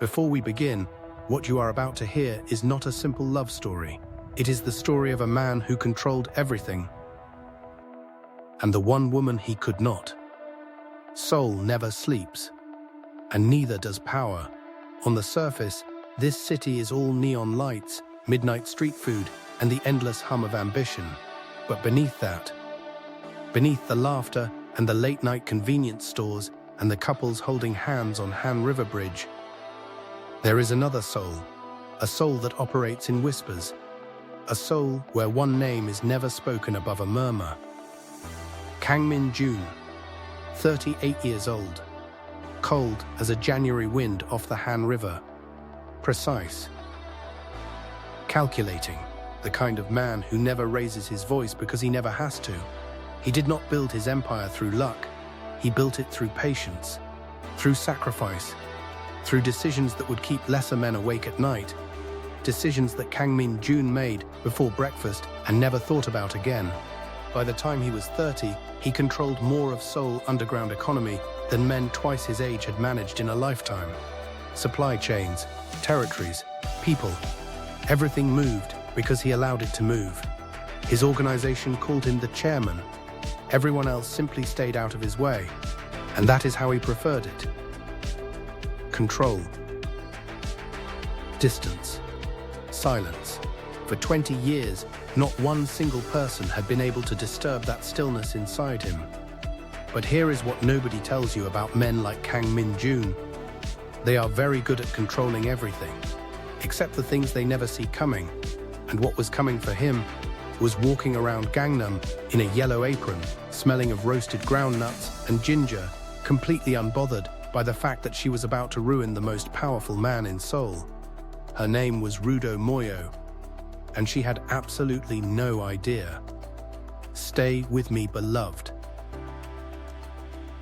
Before we begin, what you are about to hear is not a simple love story. It is the story of a man who controlled everything, and the one woman he could not. Seoul never sleeps, and neither does power. On the surface, this city is all neon lights, midnight street food, and the endless hum of ambition. But beneath that, beneath the laughter and the late-night convenience stores and the couples holding hands on Han River Bridge, there is another Seoul, a Seoul that operates in whispers, a Seoul where one name is never spoken above a murmur. Kang Min-joon, 38 years old, cold as a January wind off the Han River, precise, calculating, the kind of man who never raises his voice because he never has to. He did not build his empire through luck. He built it through patience, through sacrifice, through decisions that would keep lesser men awake at night, decisions that Kang Min-joon made before breakfast and never thought about again. By the time he was 30, he controlled more of Seoul underground economy than men twice his age had managed in a lifetime. Supply chains, territories, people, everything moved because he allowed it to move. His organization called him the chairman. Everyone else simply stayed out of his way, and that is how he preferred it. Control, distance, silence. For 20 years, not one single person had been able to disturb that stillness inside him. But here is what nobody tells you about men like Kang Min-joon. They are very good at controlling everything, except the things they never see coming. And what was coming for him was walking around Gangnam in a yellow apron, smelling of roasted ground nuts and ginger, completely unbothered by the fact that she was about to ruin the most powerful man in Seoul. Her name was Rudo Moyo, and she had absolutely no idea. Stay with me, beloved,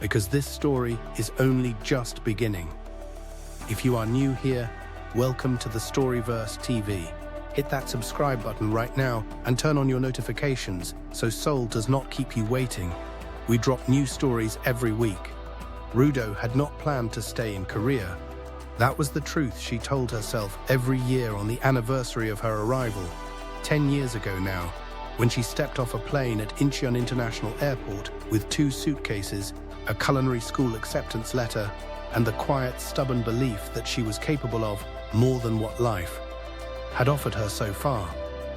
because this story is only just beginning. If you are new here, welcome to the Storyverse TV. Hit that subscribe button right now and turn on your notifications so Seoul does not keep you waiting. We drop new stories every week. Rudo had not planned to stay in Korea. That was the truth she told herself every year on the anniversary of her arrival, 10 years ago now, when she stepped off a plane at Incheon International Airport with 2 suitcases, a culinary school acceptance letter, and the quiet, stubborn belief that she was capable of more than what life had offered her so far.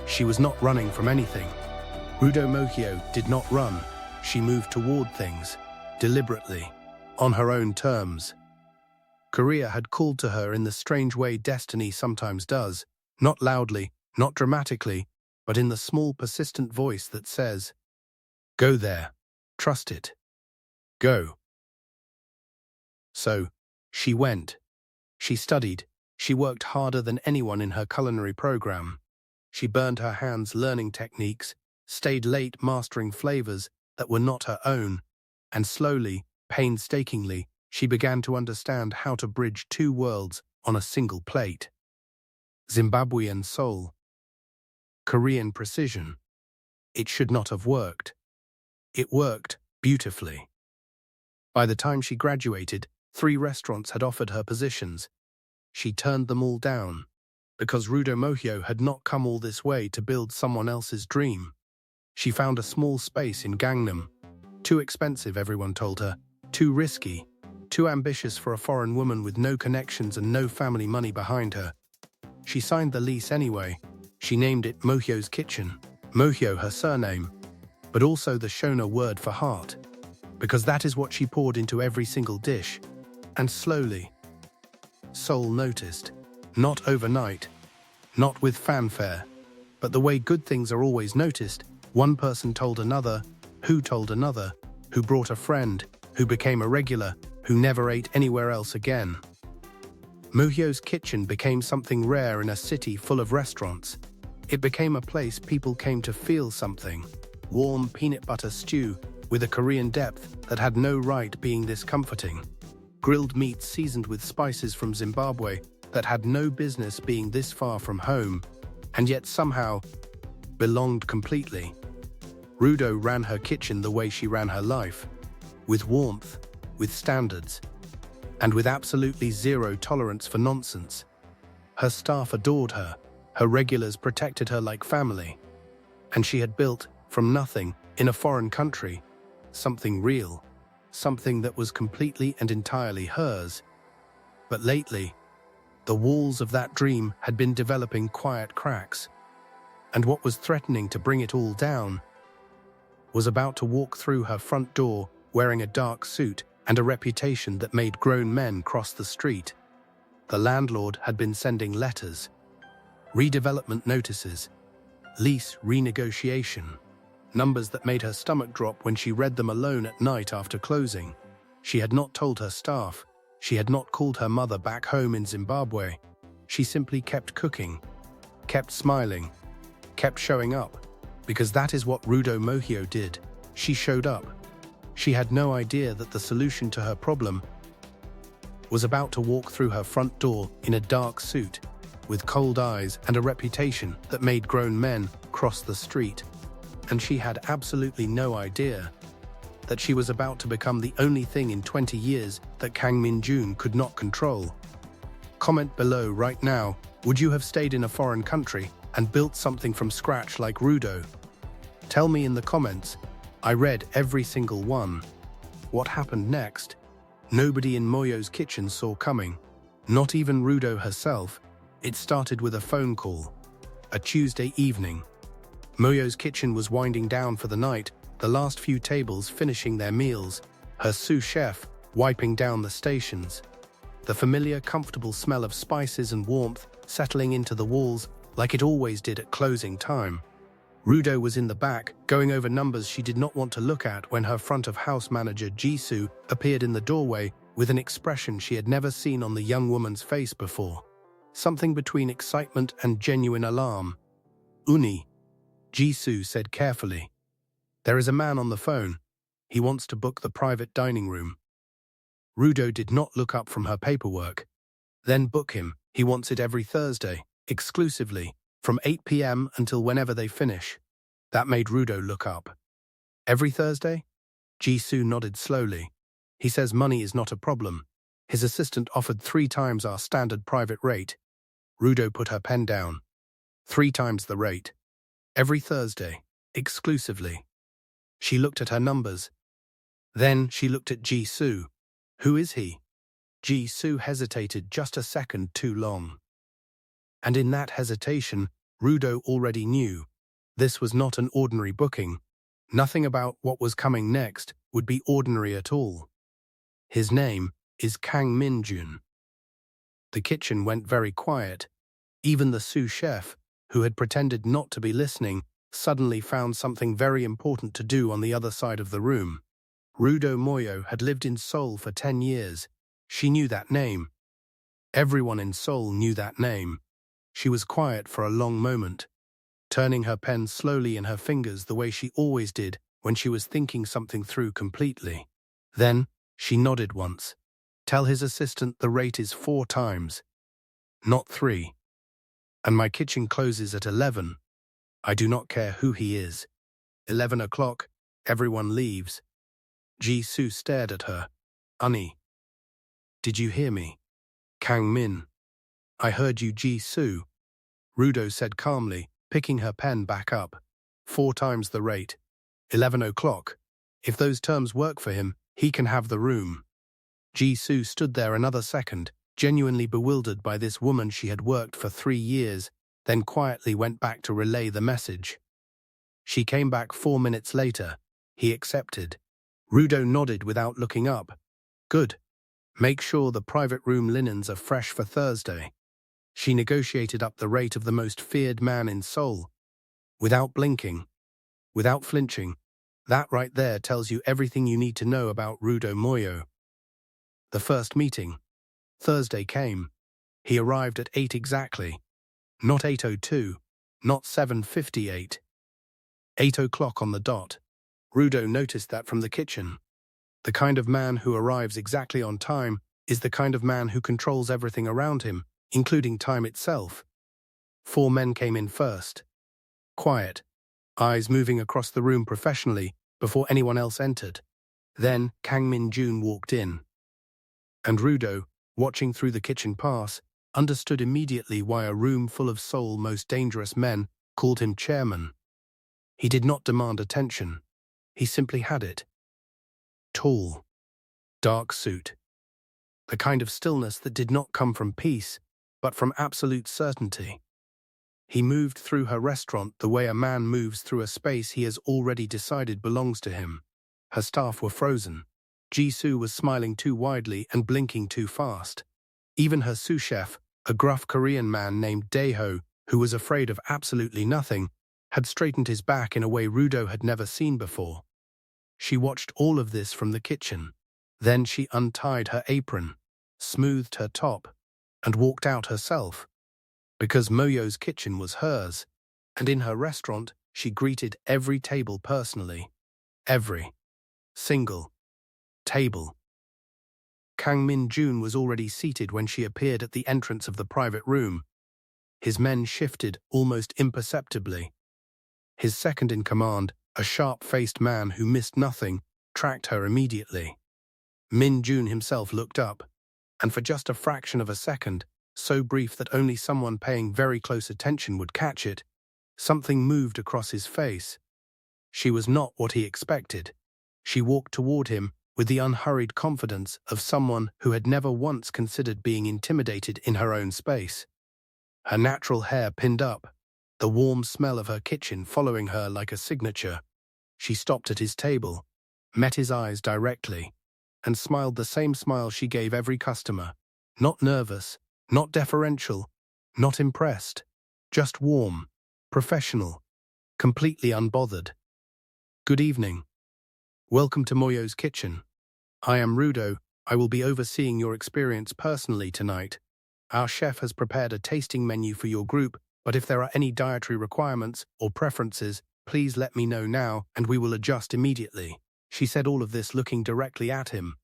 She was not running from anything. Rudo Moyo did not run. She moved toward things, deliberately, on her own terms. Korea had called to her in the strange way destiny sometimes does, not loudly, not dramatically, but in the small, persistent voice that says, "Go there, trust it, go." So, she went. She studied. She worked harder than anyone in her culinary program. She burned her hands learning techniques, stayed late mastering flavors that were not her own, and slowly, painstakingly, she began to understand how to bridge 2 worlds on a single plate. Zimbabwean soul, Korean precision. It should not have worked. It worked beautifully. By the time she graduated, 3 restaurants had offered her positions. She turned them all down, because Rudo Moyo had not come all this way to build someone else's dream. She found a small space in Gangnam. Too expensive, everyone told her. Too risky. Too ambitious for a foreign woman with no connections and no family money behind her. She signed the lease anyway. She named it Moyo's Kitchen. Moyo her surname, but also the Shona word for heart, because that is what she poured into every single dish. And slowly, Seoul noticed, not overnight, not with fanfare, but the way good things are always noticed. One person told another, who brought a friend, who became a regular, who never ate anywhere else again. Moyo's Kitchen became something rare in a city full of restaurants. It became a place people came to feel something. Warm peanut butter stew with a Korean depth that had no right being this comforting. Grilled meat seasoned with spices from Zimbabwe that had no business being this far from home, and yet somehow belonged completely. Rudo ran her kitchen the way she ran her life, with warmth, with standards. and with absolutely zero tolerance for nonsense. Her staff adored her, her regulars protected her like family, and she had built, from nothing, in a foreign country, something real, something that was completely and entirely hers. But lately, the walls of that dream had been developing quiet cracks, and what was threatening to bring it all down was about to walk through her front door wearing a dark suit and a reputation that made grown men cross the street. The landlord had been sending letters, redevelopment notices, lease renegotiation, numbers that made her stomach drop when she read them alone at night after closing. She had not told her staff. She had not called her mother back home in Zimbabwe. She simply kept cooking, kept smiling, kept showing up, because that is what Rudo Moyo did. She showed up. She had no idea that the solution to her problem was about to walk through her front door in a dark suit, with cold eyes and a reputation that made grown men cross the street. And she had absolutely no idea that she was about to become the only thing in 20 years that Kang Min-joon could not control. Comment below right now, would you have stayed in a foreign country and built something from scratch like Rudo? Tell me in the comments. I read every single one. What happened next? Nobody in Moyo's kitchen saw coming. Not even Rudo herself. It started with a phone call. A Tuesday evening. Moyo's kitchen was winding down for the night, the last few tables finishing their meals, her sous chef wiping down the stations. The familiar, comfortable smell of spices and warmth settling into the walls like it always did at closing time. Rudo was in the back, going over numbers she did not want to look at when her front-of-house manager Jisoo appeared in the doorway with an expression she had never seen on the young woman's face before. Something between excitement and genuine alarm. "Uni," Jisoo said carefully. "There is a man on the phone. He wants to book the private dining room." Rudo did not look up from her paperwork. "Then book him. He wants it every Thursday, exclusively, from 8 p.m. until whenever they finish." That made Rudo look up. "Every Thursday?" Jisoo nodded slowly. "He says money is not a problem. His assistant offered 3 times our standard private rate." Rudo put her pen down. 3 times the rate. Every Thursday, exclusively. She looked at her numbers. Then she looked at Jisoo. "Who is he?" Jisoo hesitated just a second too long. And in that hesitation, Rudo already knew. This was not an ordinary booking. Nothing about what was coming next would be ordinary at all. His name is Kang Min-joon. The kitchen went very quiet. Even the sous chef, who had pretended not to be listening, suddenly found something very important to do on the other side of the room. Rudo Moyo had lived in Seoul for 10 years. She knew that name. Everyone in Seoul knew that name. She was quiet for a long moment, turning her pen slowly in her fingers the way she always did when she was thinking something through completely. Then, she nodded once. "Tell his assistant the rate is 4 times, not 3. And my kitchen closes at 11. I do not care who he is. 11 o'clock, everyone leaves." Jisoo stared at her. "Uni, did you hear me?" "Kang Min." "I heard you, Jisoo," Rudo said calmly, picking her pen back up. 4 times the rate. 11 o'clock. If those terms work for him, he can have the room. Jisoo stood there another second, genuinely bewildered by this woman she had worked for 3 years, then quietly went back to relay the message. She came back 4 minutes later. He accepted. Rudo nodded without looking up. "Good. Make sure the private room linens are fresh for Thursday." She negotiated up the rate of the most feared man in Seoul. Without blinking, without flinching. That right there tells you everything you need to know about Rudo Moyo. The first meeting. Thursday came. He arrived at 8 exactly. Not 8:02, not 7:58. 8 o'clock on the dot. Rudo noticed that from the kitchen. The kind of man who arrives exactly on time is the kind of man who controls everything around him, including time itself. 4 men came in first. Quiet, eyes moving across the room professionally before anyone else entered. Then Kang Min-joon walked in. And Rudo, watching through the kitchen pass, understood immediately why a room full of Seoul's most dangerous men called him chairman. He did not demand attention. He simply had it. Tall, dark suit. The kind of stillness that did not come from peace, but from absolute certainty. He moved through her restaurant the way a man moves through a space he has already decided belongs to him. Her staff were frozen. Jisoo was smiling too widely and blinking too fast. Even her sous chef, a gruff Korean man named Daeho, who was afraid of absolutely nothing, had straightened his back in a way Rudo had never seen before. She watched all of this from the kitchen. Then she untied her apron, smoothed her top, and walked out herself. Because Moyo's kitchen was hers, and in her restaurant she greeted every table personally. Every single table. Kang Min-joon was already seated when she appeared at the entrance of the private room. His men shifted almost imperceptibly. His second-in-command, a sharp-faced man who missed nothing, tracked her immediately. Min-joon himself looked up, and for just a fraction of a second, so brief that only someone paying very close attention would catch it, something moved across his face. She was not what he expected. She walked toward him with the unhurried confidence of someone who had never once considered being intimidated in her own space. Her natural hair pinned up, the warm smell of her kitchen following her like a signature. She stopped at his table, met his eyes directly, and smiled the same smile she gave every customer. Not nervous, not deferential, not impressed, just warm, professional, completely unbothered. Good evening. Welcome to Moyo's kitchen. I am Rudo. I will be overseeing your experience personally tonight. Our chef has prepared a tasting menu for your group, but if there are any dietary requirements or preferences, please let me know now and we will adjust immediately. She said all of this looking directly at him,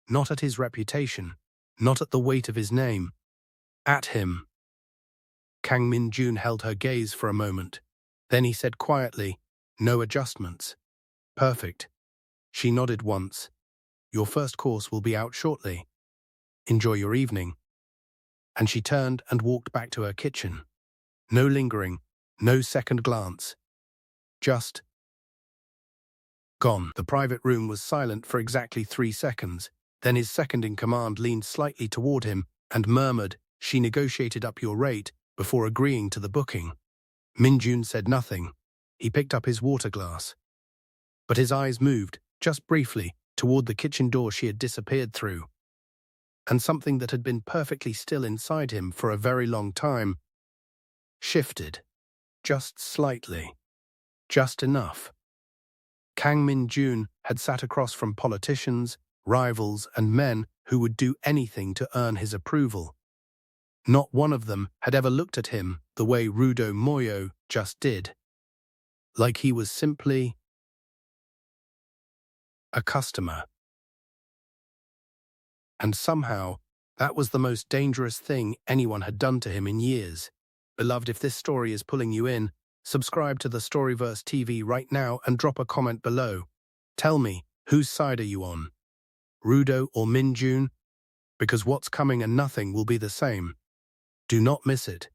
not at his reputation, not at the weight of his name. At him. Kang Min-joon held her gaze for a moment. Then he said quietly, "No adjustments." "Perfect." She nodded once. "Your first course will be out shortly. Enjoy your evening." And she turned and walked back to her kitchen. No lingering, no second glance. Just gone. The private room was silent for exactly 3 seconds. Then his second-in-command leaned slightly toward him and murmured, "She negotiated up your rate," before agreeing to the booking. Min-joon said nothing. He picked up his water glass. But his eyes moved, just briefly, toward the kitchen door she had disappeared through. And something that had been perfectly still inside him for a very long time shifted. Just slightly. Just enough. Kang Min-joon had sat across from politicians, rivals, and men who would do anything to earn his approval. Not one of them had ever looked at him the way Rudo Moyo just did. Like he was simply a customer. And somehow, that was the most dangerous thing anyone had done to him in years. Beloved, if this story is pulling you in, subscribe to the Storyverse TV right now and drop a comment below. Tell me, whose side are you on? Rudo or Min-joon? Because what's coming and nothing will be the same. Do not miss it.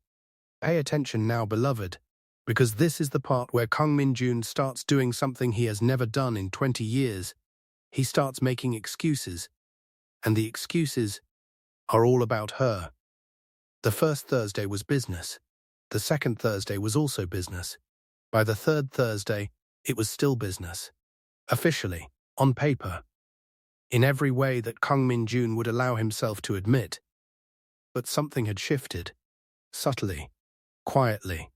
Pay attention now, beloved, because this is the part where Kang Min-joon starts doing something he has never done in 20 years. He starts making excuses, and the excuses are all about her. The first Thursday was business. The second Thursday was also business. By the third Thursday, it was still business. Officially, on paper. In every way that Kang Min-joon would allow himself to admit. But something had shifted. Subtly. Quietly.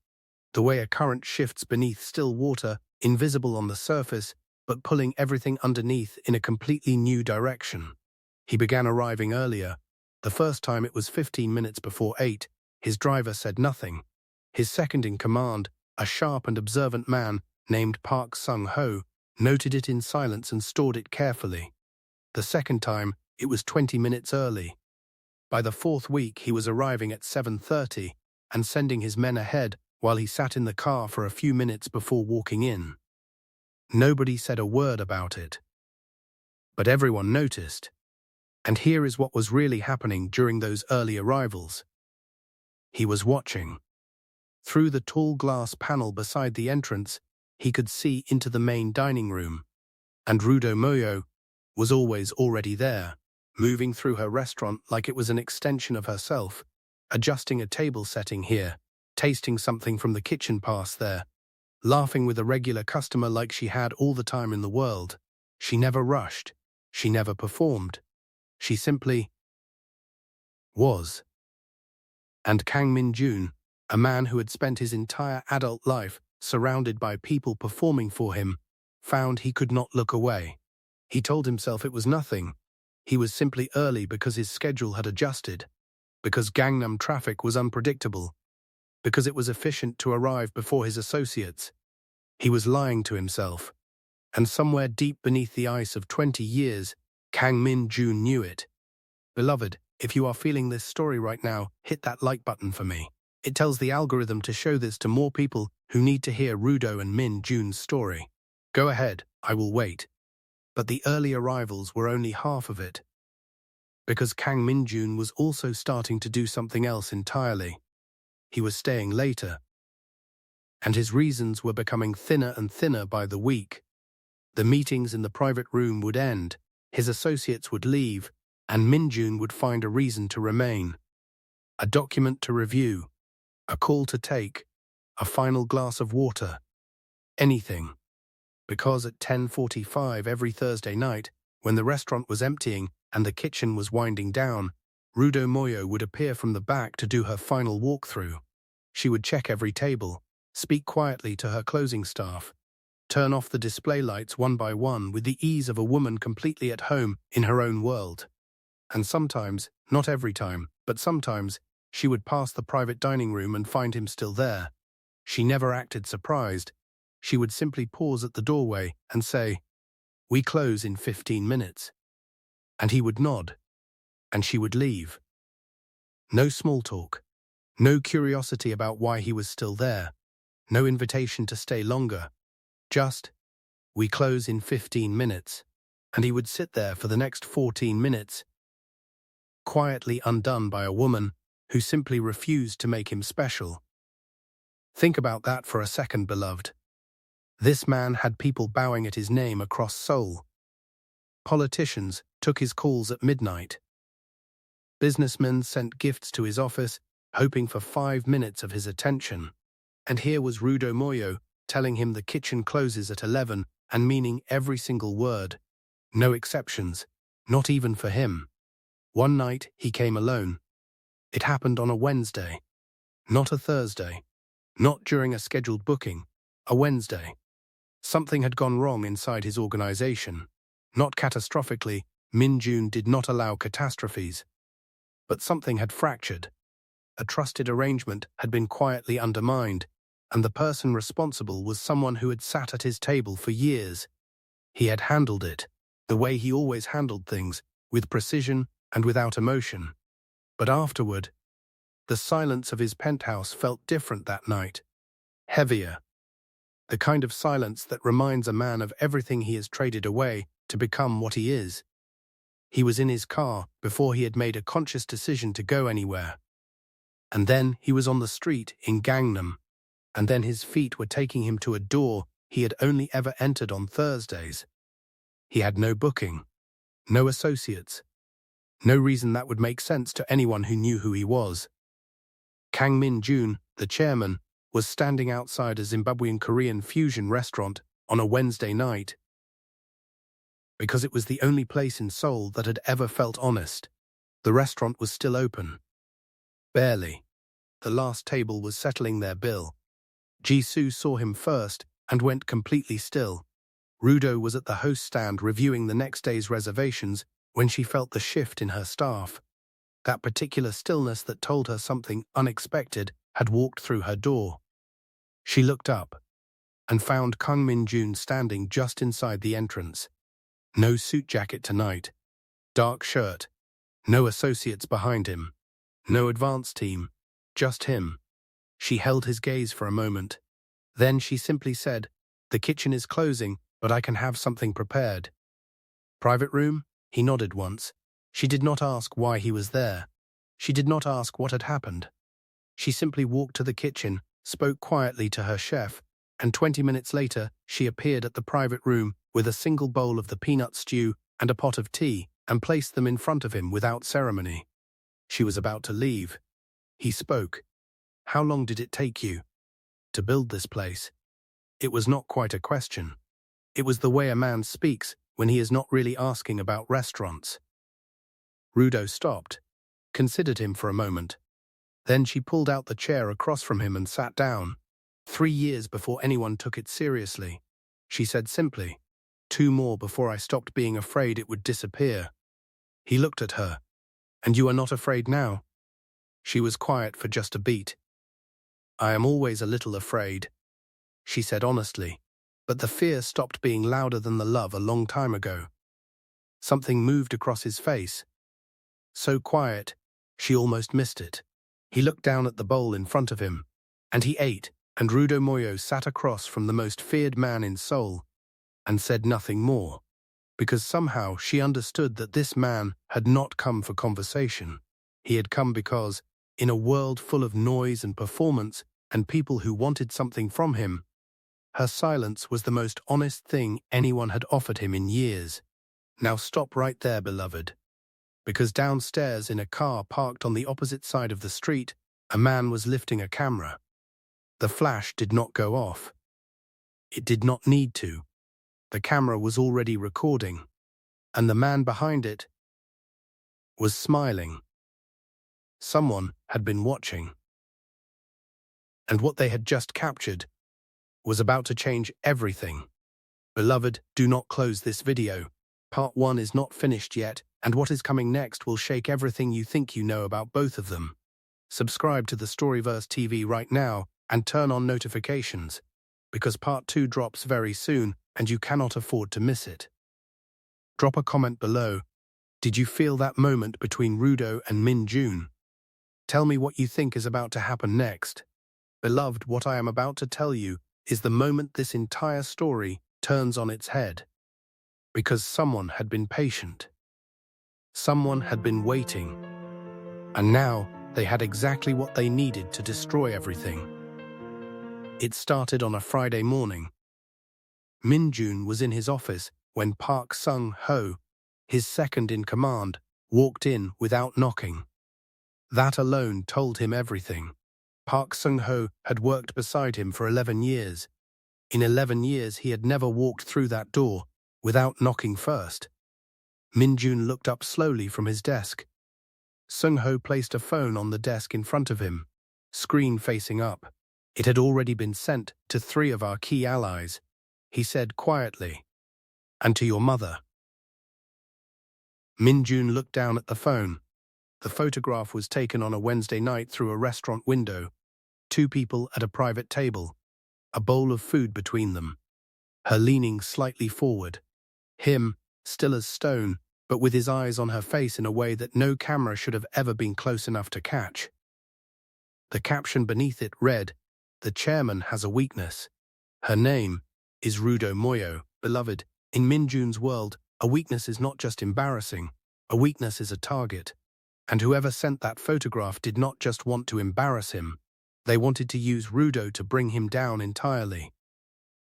The way a current shifts beneath still water, invisible on the surface, but pulling everything underneath in a completely new direction. He began arriving earlier. The first time it was 15 minutes before 8. His driver said nothing. His second-in-command, a sharp and observant man named Park Sung-ho, noted it in silence and stored it carefully. The second time, it was 20 minutes early. By the fourth week, he was arriving at 7:30 and sending his men ahead while he sat in the car for a few minutes before walking in. Nobody said a word about it. But everyone noticed. And here is what was really happening during those early arrivals. He was watching. Through the tall glass panel beside the entrance, he could see into the main dining room. And Rudo Moyo was always already there, moving through her restaurant like it was an extension of herself, adjusting a table setting here, tasting something from the kitchen past there, laughing with a regular customer like she had all the time in the world. She never rushed. She never performed. She simply was. And Kang Min-joon, a man who had spent his entire adult life surrounded by people performing for him, found he could not look away. He told himself it was nothing. He was simply early because his schedule had adjusted, because Gangnam traffic was unpredictable, because it was efficient to arrive before his associates. He was lying to himself. And somewhere deep beneath the ice of 20 years, Kang Min-joon knew it. Beloved, if you are feeling this story right now, hit that like button for me. It tells the algorithm to show this to more people who need to hear Rudo and Min-joon's story. Go ahead, I will wait. But the early arrivals were only half of it. Because Kang Min-joon was also starting to do something else entirely. He was staying later. And his reasons were becoming thinner and thinner by the week. The meetings in the private room would end, his associates would leave, and Min-joon would find a reason to remain. A document to review, a call to take, a final glass of water. Anything. Because at 10:45 every Thursday night, when the restaurant was emptying and the kitchen was winding down, Rudo Moyo would appear from the back to do her final walkthrough. She would check every table, speak quietly to her closing staff, turn off the display lights one by one with the ease of a woman completely at home in her own world. And sometimes, not every time, but sometimes, she would pass the private dining room and find him still there. She never acted surprised. She would simply pause at the doorway and say, "We close in 15 minutes. And he would nod. And she would leave. No small talk. No curiosity about why he was still there. No invitation to stay longer. Just, "We close in 15 minutes. And he would sit there for the next 14 minutes, quietly undone by a woman who simply refused to make him special. Think about that for a second, beloved. This man had people bowing at his name across Seoul. Politicians took his calls at midnight. Businessmen sent gifts to his office, hoping for 5 minutes of his attention. And here was Rudo Moyo telling him the kitchen closes at 11 and meaning every single word. No exceptions, not even for him. One night he came alone. It happened on a Wednesday, not a Thursday, not during a scheduled booking, a Wednesday. Something had gone wrong inside his organization. Not catastrophically, Min-joon did not allow catastrophes. But something had fractured. A trusted arrangement had been quietly undermined, and the person responsible was someone who had sat at his table for years. He had handled it, the way he always handled things, with precision and without emotion. But afterward, the silence of his penthouse felt different that night. Heavier. The kind of silence that reminds a man of everything he has traded away to become what he is. He was in his car before he had made a conscious decision to go anywhere. And then he was on the street in Gangnam. And then his feet were taking him to a door he had only ever entered on Thursdays. He had no booking, no associates, no reason that would make sense to anyone who knew who he was. Kang Min-joon, the chairman, was standing outside a Zimbabwean Korean fusion restaurant on a Wednesday night. Because it was the only place in Seoul that had ever felt honest. The restaurant was still open. Barely. The last table was settling their bill. Jisoo saw him first and went completely still. Rudo was at the host stand reviewing the next day's reservations when she felt the shift in her staff. That particular stillness that told her something unexpected had walked through her door. She looked up and found Kang Min-joon standing just inside the entrance. No suit jacket tonight. Dark shirt. No associates behind him. No advance team. Just him. She held his gaze for a moment. Then she simply said, "The kitchen is closing, but I can have something prepared." "Private room?" He nodded once. She did not ask why he was there. She did not ask what had happened. She simply walked to the kitchen, spoke quietly to her chef, and 20 minutes later, she appeared at the private room with a single bowl of the peanut stew and a pot of tea, and placed them in front of him without ceremony. She was about to leave. He spoke. "How long did it take you to build this place?" It was not quite a question. It was the way a man speaks when he is not really asking about restaurants. Rudo stopped, considered him for a moment. Then she pulled out the chair across from him and sat down. 3 years before anyone took it seriously. She said simply, 2 more before I stopped being afraid it would disappear. He looked at her. "And you are not afraid now?" She was quiet for just a beat. "I am always a little afraid," she said honestly, but the fear stopped being louder than the love a long time ago. Something moved across his face. So quiet, she almost missed it. He looked down at the bowl in front of him, and he ate, and Rudo Moyo sat across from the most feared man in Seoul, and said nothing more, because somehow she understood that this man had not come for conversation. He had come because, in a world full of noise and performance and people who wanted something from him, her silence was the most honest thing anyone had offered him in years. Now stop right there, beloved. Because downstairs in a car parked on the opposite side of the street, a man was lifting a camera. The flash did not go off. It did not need to. The camera was already recording, and the man behind it was smiling. Someone had been watching. And what they had just captured was about to change everything. Beloved, do not close this video. Part 1 is not finished yet, and what is coming next will shake everything you think you know about both of them. Subscribe to the Storyverse TV right now and turn on notifications, because Part 2 drops very soon and you cannot afford to miss it. Drop a comment below. Did you feel that moment between Rudo and Min-joon? Tell me what you think is about to happen next. Beloved, what I am about to tell you is the moment this entire story turns on its head. Because someone had been patient. Someone had been waiting. And now they had exactly what they needed to destroy everything. It started on a Friday morning. Min-joon was in his office when Park Sung-ho, his second in command, walked in without knocking. That alone told him everything. Park Sung-ho had worked beside him for 11 years. In 11 years he had never walked through that door without knocking first. Min-joon looked up slowly from his desk. Sung-ho placed a phone on the desk in front of him, screen facing up. It had already been sent to 3 of our key allies, he said quietly. And to your mother. Min-joon looked down at the phone. The photograph was taken on a Wednesday night through a restaurant window. 2 people at a private table, a bowl of food between them. Her leaning slightly forward. Him, still as stone, but with his eyes on her face in a way that no camera should have ever been close enough to catch. The caption beneath it read, "The chairman has a weakness. Her name is Rudo Moyo." Beloved, in Min-joon's world, a weakness is not just embarrassing. A weakness is a target. And whoever sent that photograph did not just want to embarrass him. They wanted to use Rudo to bring him down entirely.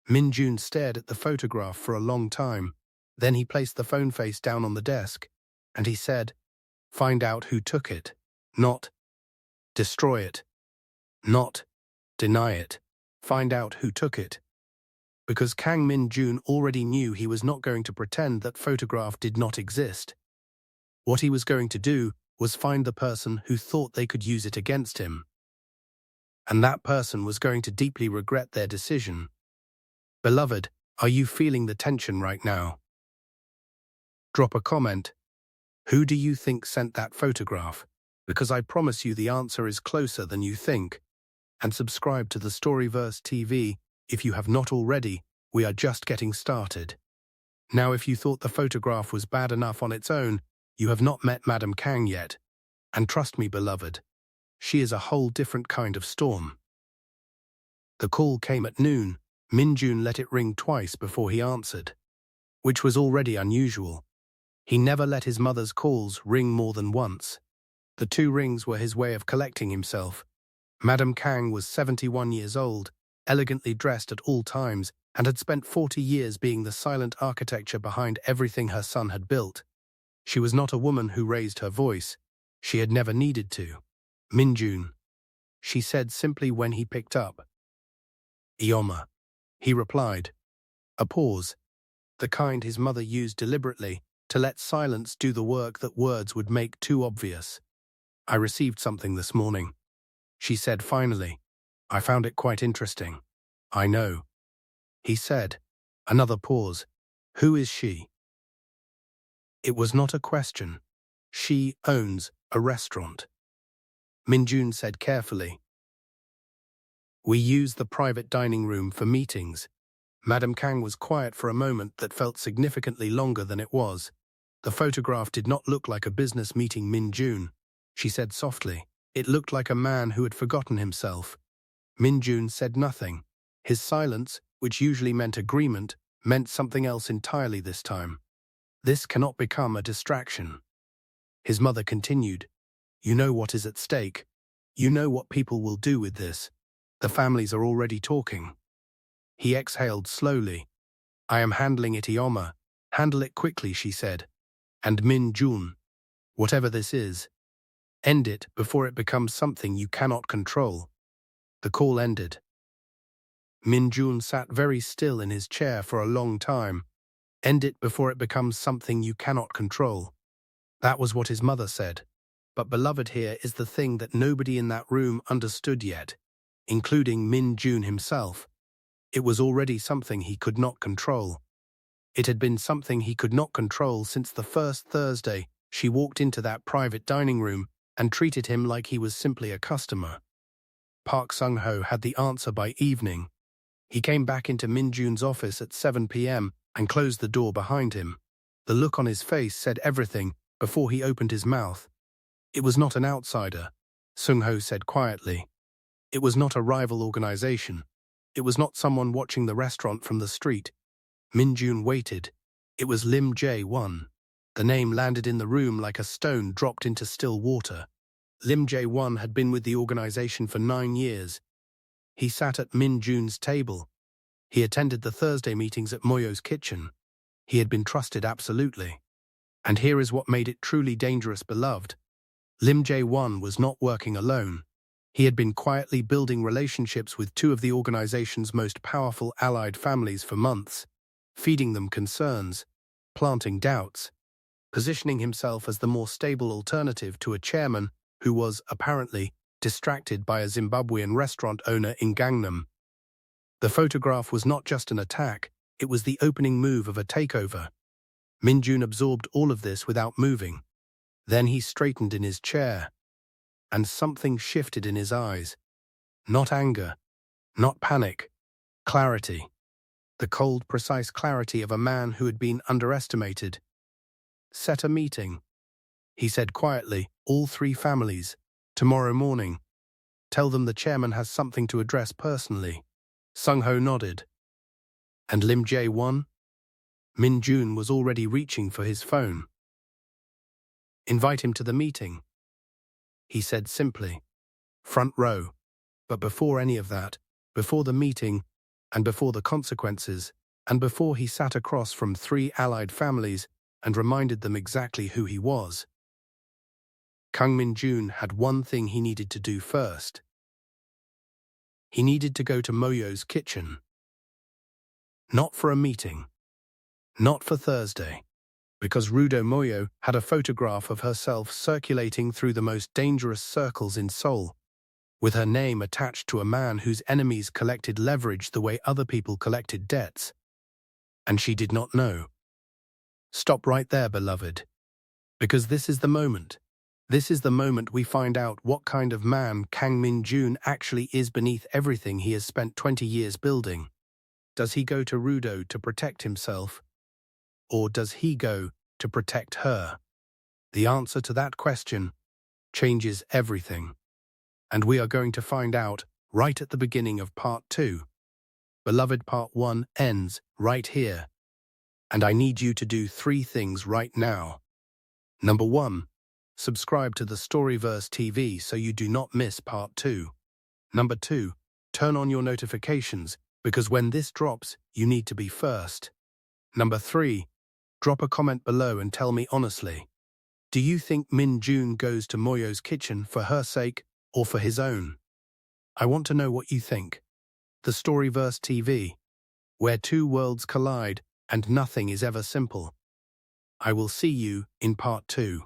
Min-joon stared at the photograph for a long time. Then he placed the phone face down on the desk, and he said, "Find out who took it. Not destroy it. Not deny it. Find out who took it." Because Kang Min-joon already knew he was not going to pretend that photograph did not exist. What he was going to do was find the person who thought they could use it against him. And that person was going to deeply regret their decision. Beloved, are you feeling the tension right now? Drop a comment. Who do you think sent that photograph? Because I promise you the answer is closer than you think. And subscribe to the Storyverse TV if you have not already. We are just getting started. Now, if you thought the photograph was bad enough on its own, you have not met Madam Kang yet. And trust me, beloved, she is a whole different kind of storm. The call came at noon. Min-joon let it ring twice before he answered, which was already unusual. He never let his mother's calls ring more than once. The 2 rings were his way of collecting himself. Madame Kang was 71 years old, elegantly dressed at all times, and had spent 40 years being the silent architecture behind everything her son had built. She was not a woman who raised her voice. She had never needed to. Min-joon, she said simply when he picked up. Ioma, he replied. A pause, the kind his mother used deliberately to let silence do the work that words would make too obvious. I received something this morning, she said finally. I found it quite interesting. I know, he said. Another pause. Who is she? It was not a question. She owns a restaurant. Min-joon said carefully. We use the private dining room for meetings. Madame Kang was quiet for a moment that felt significantly longer than it was. The photograph did not look like a business meeting, Min-joon, she said softly. It looked like a man who had forgotten himself. Min-joon said nothing. His silence, which usually meant agreement, meant something else entirely this time. This cannot become a distraction. His mother continued. You know what is at stake. You know what people will do with this. The families are already talking. He exhaled slowly. I am handling it, Ioma. Handle it quickly, she said. And Min-joon, whatever this is, end it before it becomes something you cannot control. The call ended. Min-joon sat very still in his chair for a long time. End it before it becomes something you cannot control. That was what his mother said. But beloved, here is the thing that nobody in that room understood yet, including Min-joon himself. It was already something he could not control. It had been something he could not control since the first Thursday she walked into that private dining room and treated him like he was simply a customer. Park Sung-ho had the answer by evening. He came back into Min-joon's office at 7 p.m. and closed the door behind him. The look on his face said everything before he opened his mouth. It was not an outsider, Sung-ho said quietly. It was not a rival organization. It was not someone watching the restaurant from the street. Min-joon waited. It was Lim Jae-won. The name landed in the room like a stone dropped into still water. Lim Jae-won had been with the organization for 9 years. He sat at Min-joon's table. He attended the Thursday meetings at Moyo's kitchen. He had been trusted absolutely. And here is what made it truly dangerous, beloved. Lim Jae-won was not working alone. He had been quietly building relationships with 2 of the organization's most powerful allied families for months, feeding them concerns, planting doubts, positioning himself as the more stable alternative to a chairman who was, apparently, distracted by a Zimbabwean restaurant owner in Gangnam. The photograph was not just an attack, it was the opening move of a takeover. Min-joon absorbed all of this without moving. Then he straightened in his chair, and something shifted in his eyes. Not anger, not panic, clarity. The cold, precise clarity of a man who had been underestimated. Set a meeting, he said quietly, all 3 families, tomorrow morning. Tell them the chairman has something to address personally. Sung-ho nodded. And Lim Jae-won? Min-joon was already reaching for his phone. Invite him to the meeting, he said simply. Front row. But before any of that, before the meeting, and before the consequences, and before he sat across from 3 allied families and reminded them exactly who he was, Kang Min-joon had one thing he needed to do first. He needed to go to Moyo's kitchen. Not for a meeting. Not for Thursday. Because Rudo Moyo had a photograph of herself circulating through the most dangerous circles in Seoul, with her name attached to a man whose enemies collected leverage the way other people collected debts. And she did not know. Stop right there, beloved. Because this is the moment. This is the moment we find out what kind of man Kang Min-joon actually is beneath everything he has spent 20 years building. Does he go to Rudo to protect himself? Or does he go to protect her? The answer to that question changes everything. And we are going to find out right at the beginning of Part 2. Beloved, Part 1 ends right here. And I need you to do 3 things right now. Number 1. Subscribe to the Storyverse TV so you do not miss part 2. Number 2. Turn on your notifications, because when this drops, you need to be first. Number 3. Drop a comment below and tell me honestly. Do you think Min-joon goes to Moyo's kitchen for her sake or for his own? I want to know what you think. The Storyverse TV, where 2 worlds collide and nothing is ever simple. I will see you in part 2.